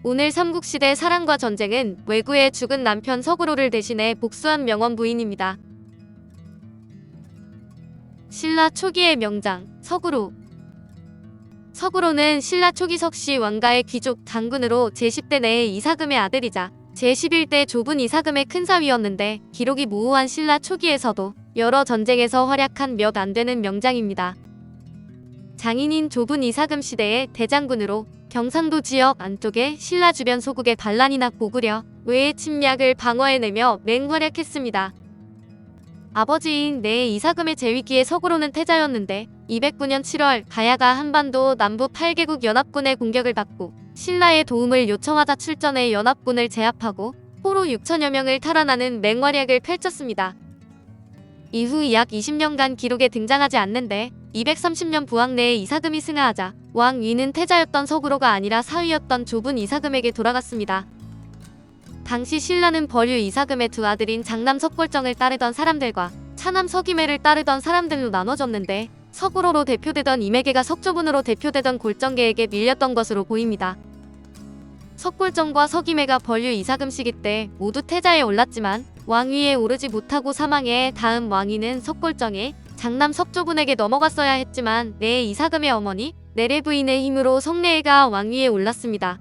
오늘 삼국시대 사랑과 전쟁은 왜구에 죽은 남편 서구로를 대신해 복수한 명원 부인입니다. 신라 초기의 명장 서구로. 서구로는 신라 초기 석씨 왕가의 귀족 장군으로 제10대 내의 이사금의 아들이자 제11대 조분 이사금의 큰사위였는데 기록이 모호한 신라 초기에서도 여러 전쟁에서 활약한 몇 안되는 명장입니다. 장인인 조분 이사금 시대의 대장군으로 경상도 지역 안쪽에 신라 주변 소국의 반란이나 고구려, 외의 침략을 방어해내며 맹활약했습니다. 아버지인 내 이사금의 재위기에 서구로는 태자였는데 209년 7월 가야가 한반도 남부 8개국 연합군의 공격을 받고 신라의 도움을 요청하자 출전해 연합군을 제압하고 포로 6천여 명을 탈환하는 맹활약을 펼쳤습니다. 이후 약 20년간 기록에 등장하지 않는데 230년 부왕 내에 이사금이 승하하자 왕위는 태자였던 서구로가 아니라 사위였던 조분 이사금에게 돌아갔습니다. 당시 신라는 벌유 이사금의 두 아들인 장남 석골정을 따르던 사람들과 차남 서김해를 따르던 사람들로 나눠졌는데 서구로로 대표되던 임혜계가 석조분으로 대표되던 골정계에게 밀렸던 것으로 보입니다. 석골정과 서김해가 벌유 이사금 시기 때 모두 태자에 올랐지만 왕위에 오르지 못하고 사망해 다음 왕위는 석골정의 장남 석조분에게 넘어갔어야 했지만 내 이사금의 어머니 내래 부인의 힘으로 성내애가 왕위에 올랐습니다.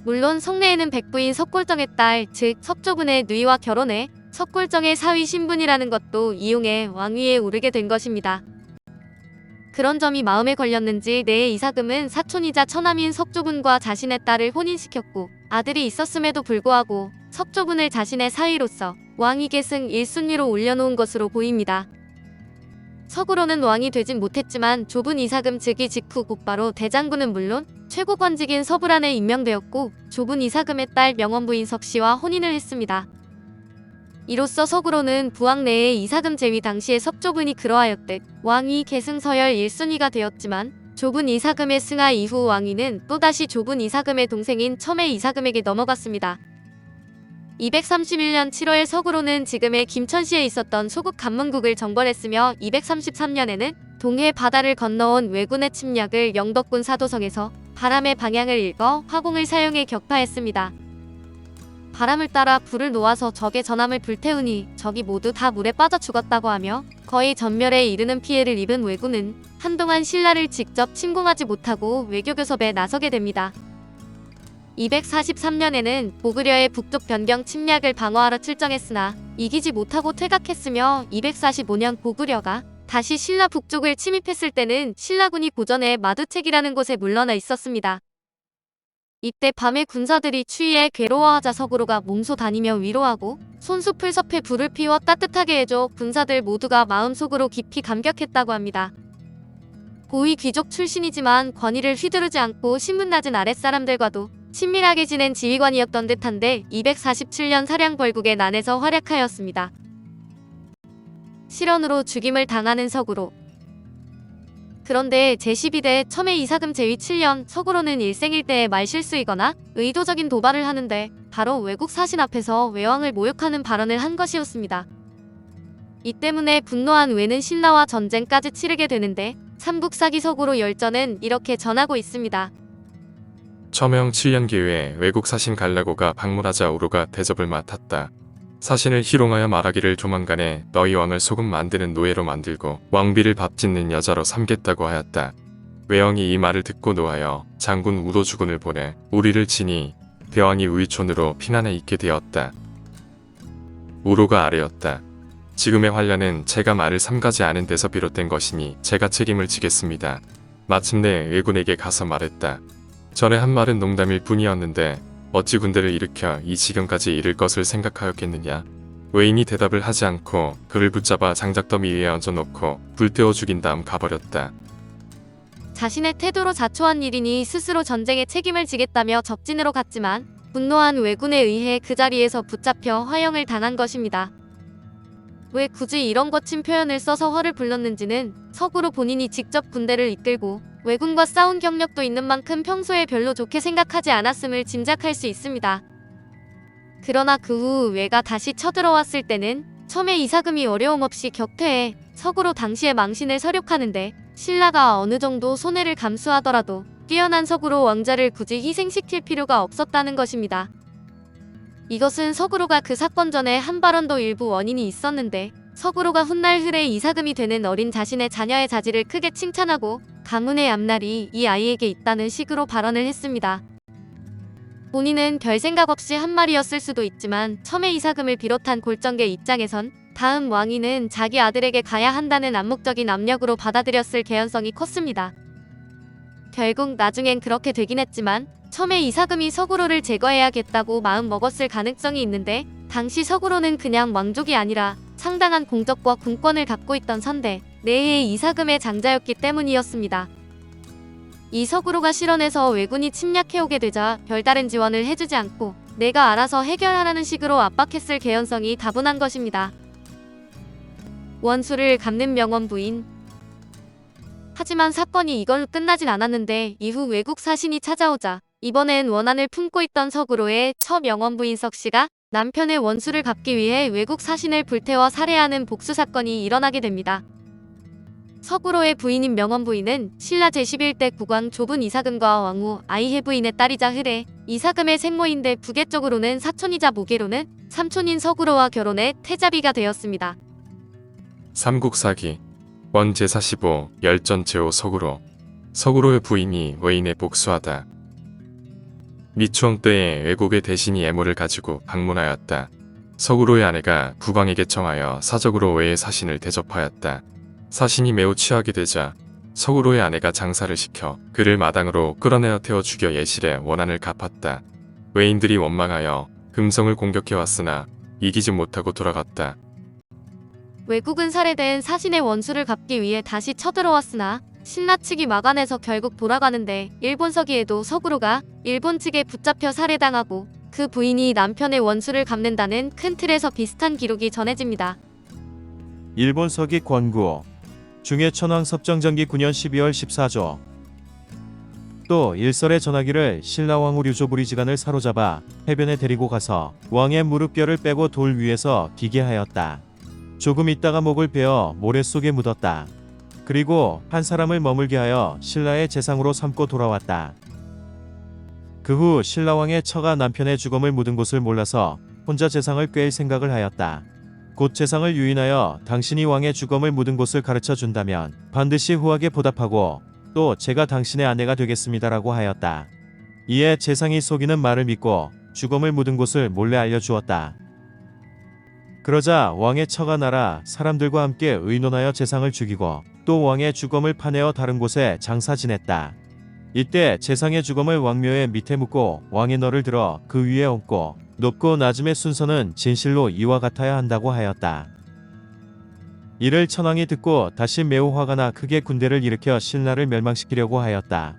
물론 성내애는 백부인 석골정의 딸, 즉 석조분의 누이와 결혼해 석골정의 사위 신분이라는 것도 이용해 왕위에 오르게 된 것입니다. 그런 점이 마음에 걸렸는지 내 이사금은 사촌이자 처남인 석조분과 자신의 딸을 혼인시켰고 아들이 있었음에도 불구하고 석조분을 자신의 사위로서 왕위 계승 1순위로 올려놓은 것으로 보입니다. 서구로는 왕이 되진 못했지만 조분 이사금 즉위 직후 곧바로 대장군은 물론 최고 관직인 서불안에 임명되었고 조분 이사금의 딸 명원부인 석씨와 혼인을 했습니다. 이로써 서구로는 부왕 내의 이사금 제위 당시에 석조분이 그러하였듯 왕위 계승 서열 1순위가 되었지만 조분 이사금의 승하 이후 왕위는 또다시 조분 이사금의 동생인 첨의 이사금에게 넘어갔습니다. 231년 7월 서구로는 지금의 김천시에 있었던 소국 간문국을 정벌했으며 233년에는 동해 바다를 건너온 왜군의 침략을 영덕군 사도성에서 바람의 방향을 읽어 화공을 사용해 격파했습니다. 바람을 따라 불을 놓아서 적의 전함을 불태우니 적이 모두 다 물에 빠져 죽었다고 하며 거의 전멸에 이르는 피해를 입은 왜군은 한동안 신라를 직접 침공하지 못하고 외교교섭에 나서게 됩니다. 243년에는 고구려의 북쪽 변경 침략을 방어하러 출정했으나 이기지 못하고 퇴각했으며 245년 고구려가 다시 신라 북쪽을 침입했을 때는 신라군이 고전의 마두책이라는 곳에 물러나 있었습니다. 이때 밤에 군사들이 추위에 괴로워하자 서구로가 몸소 다니며 위로하고 손수풀 섭에 불을 피워 따뜻하게 해줘 군사들 모두가 마음속으로 깊이 감격했다고 합니다. 고위 귀족 출신이지만 권위를 휘두르지 않고 신분 낮은 아랫사람들과도 친밀하게 지낸 지휘관이었던 듯한데 247년 사량벌국의 난에서 활약하였습니다. 실언으로 죽임을 당하는 서구로. 그런데 제12대 첨의 이사금 제위 7년 서구로는 일생일대에 말실수이거나 의도적인 도발을 하는데 바로 외국 사신 앞에서 외왕을 모욕하는 발언을 한 것이었습니다. 이 때문에 분노한 외는 신라와 전쟁까지 치르게 되는데 삼국사기 서구로 열전은 이렇게 전하고 있습니다. 처명 7년 기회에 외국 사신 갈라고가 방문하자 우로가 대접을 맡았다. 사신을 희롱하여 말하기를 조만간에 너희 왕을 소금 만드는 노예로 만들고 왕비를 밥 짓는 여자로 삼겠다고 하였다. 외왕이 이 말을 듣고 노하여 장군 우도주군을 보내 우리를 치니 대왕이 우이촌으로 피난해 있게 되었다. 우로가 아뢰었다. 지금의 환란은 제가 말을 삼가지 않은 데서 비롯된 것이니 제가 책임을 지겠습니다. 마침내 왜군에게 가서 말했다. 전에 한 말은 농담일 뿐이었는데 어찌 군대를 일으켜 이 지경까지 이를 것을 생각하였겠느냐. 외인이 대답을 하지 않고 그를 붙잡아 장작더미 위에 얹어놓고 불태워 죽인 다음 가버렸다. 자신의 태도로 자초한 일이니 스스로 전쟁에 책임을 지겠다며 적진으로 갔지만 분노한 왜군에 의해 그 자리에서 붙잡혀 화형을 당한 것입니다. 왜 굳이 이런 거친 표현을 써서 화를 불렀는지는 서구로 본인이 직접 군대를 이끌고 왜군과 싸운 경력도 있는 만큼 평소에 별로 좋게 생각하지 않았음을 짐작할 수 있습니다. 그러나 그 후 왜가 다시 쳐들어왔을 때는 첨의 이사금이 어려움 없이 격퇴해 서구로 당시의 망신을 서력하는데 신라가 어느 정도 손해를 감수하더라도 뛰어난 서구로 왕자를 굳이 희생시킬 필요가 없었다는 것입니다. 이것은 서구로가 그 사건 전에 한 발언도 일부 원인이 있었는데 서구로가 훗날 h을의 이사금이 되는 어린 자신의 자녀의 자질을 크게 칭찬하고 가문의 앞날이 이 아이에게 있다는 식으로 발언을 했습니다. 본인은 별 생각 없이 한 말이었을 수도 있지만 첨의 이사금을 비롯한 골정계 입장에선 다음 왕위는 자기 아들에게 가야 한다는 암묵적인 압력으로 받아들였을 개연성이 컸습니다. 결국 나중엔 그렇게 되긴 했지만 첨의 이사금이 서구로를 제거해야겠다고 마음 먹었을 가능성이 있는데 당시 서구로는 그냥 왕족이 아니라 상당한 공적과 군권을 갖고 있던 선대 내의 이사금의 장자였기 때문이었습니다. 이 서구로가 실언해서 왜군이 침략해오게 되자 별다른 지원을 해주지 않고 내가 알아서 해결하라는 식으로 압박했을 개연성이 다분한 것입니다. 원수를 갚는 명원 부인. 하지만 사건이 이걸로 끝나진 않았는데 이후 외국 사신이 찾아오자 이번엔 원한을 품고 있던 서구로의 첫 명원 부인 석씨가 남편의 원수를 갚기 위해 외국 사신을 불태워 살해하는 복수 사건이 일어나게 됩니다. 서구로의 부인인 명원 부인은 신라 제11대 국왕 조분 이사금과 왕후 아이해 부인의 딸이자 h을의 이사금의 생모인데 부계적으로는 사촌이자 모계로는 삼촌인 서구로와 결혼해 태자비가 되었습니다. 삼국사기 원제45 열전제호 서구로. 서구로의 부인이 외인에 복수하다. 미추엉 때에 외국의 대신이 애모를 가지고 방문하였다. 서구로의 아내가 국왕에게 청하여 사적으로 외의 사신을 대접하였다. 사신이 매우 취하게 되자 서구로의 아내가 장사를 시켜 그를 마당으로 끌어내어 태워 죽여 예실의 원한을 갚았다. 외인들이 원망하여 금성을 공격해왔으나 이기지 못하고 돌아갔다. 외국은 살해된 사신의 원수를 갚기 위해 다시 쳐들어왔으나 신라 측이 막아내서 결국 돌아가는데 일본 서기에도 서구로가 일본 측에 붙잡혀 살해당하고 그 부인이 남편의 원수를 갚는다는 큰 틀에서 비슷한 기록이 전해집니다. 일본 서기 권구 중해천황 섭정정기 9년 12월 14조. 또 일설의 전하기를 신라왕후 류조부리지간을 사로잡아 해변에 데리고 가서 왕의 무릎뼈를 빼고 돌 위에서 기게 하였다. 조금 있다가 목을 베어 모래 속에 묻었다. 그리고 한 사람을 머물게 하여 신라의 재상으로 삼고 돌아왔다. 그 후 신라왕의 처가 남편의 죽음을 묻은 곳을 몰라서 혼자 재상을 꿰일 생각을 하였다. 곧 재상을 유인하여 당신이 왕의 죽음을 묻은 곳을 가르쳐 준다면 반드시 후하게 보답하고 또 제가 당신의 아내가 되겠습니다라고 하였다. 이에 재상이 속이는 말을 믿고 죽음을 묻은 곳을 몰래 알려주었다. 그러자 왕의 처가 나라 사람들과 함께 의논하여 재상을 죽이고 또 왕의 죽음을 파내어 다른 곳에 장사 지냈다. 이때 재상의 죽음을 왕묘의 밑에 묻고 왕의 너를 들어 그 위에 얹고 높고 낮음의 순서는 진실로 이와 같아야 한다고 하였다. 이를 천황이 듣고 다시 매우 화가 나 크게 군대를 일으켜 신라를 멸망시키려고 하였다.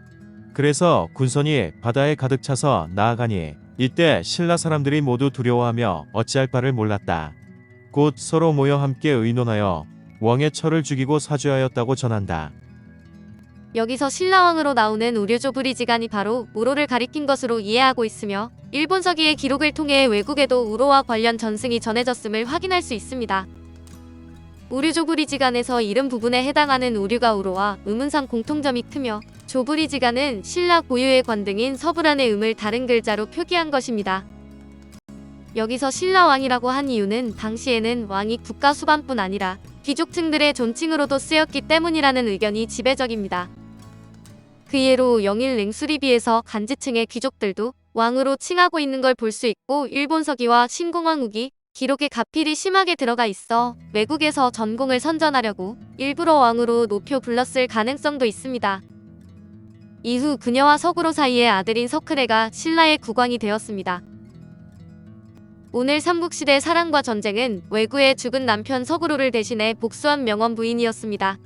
그래서 군선이 바다에 가득 차서 나아가니 이때 신라 사람들이 모두 두려워하며 어찌할 바를 몰랐다. 곧 서로 모여 함께 의논하여 왕의 처를 죽이고 사죄하였다고 전한다. 여기서 신라왕으로 나오는 우료조부리지간이 바로 우로를 가리킨 것으로 이해하고 있으며 일본 서기의 기록을 통해 외국에도 우로와 관련 전승이 전해졌음을 확인할 수 있습니다. 우류조부리지간에서 이름 부분에 해당하는 우류가 우로와 음운상 공통점이 크며 조부리지간은 신라 고유의 관등인 서부란의 음을 다른 글자로 표기한 것입니다. 여기서 신라왕이라고 한 이유는 당시에는 왕이 국가 수반뿐 아니라 귀족층들의 존칭으로도 쓰였기 때문이라는 의견이 지배적입니다. 그 예로 영일 랭수리비에서 간지층의 귀족들도 왕으로 칭하고 있는 걸 볼 수 있고 일본 서기와 신궁왕 후기 기록에 가필이 심하게 들어가 있어 외국에서 전공을 선전하려고 일부러 왕으로 높여 불렀을 가능성도 있습니다. 이후 그녀와 서구로 사이의 아들인 서크레가 신라의 국왕이 되었습니다. 오늘 삼국시대 사랑과 전쟁은 왜구의 죽은 남편 서구로를 대신해 복수한 명원 부인이었습니다.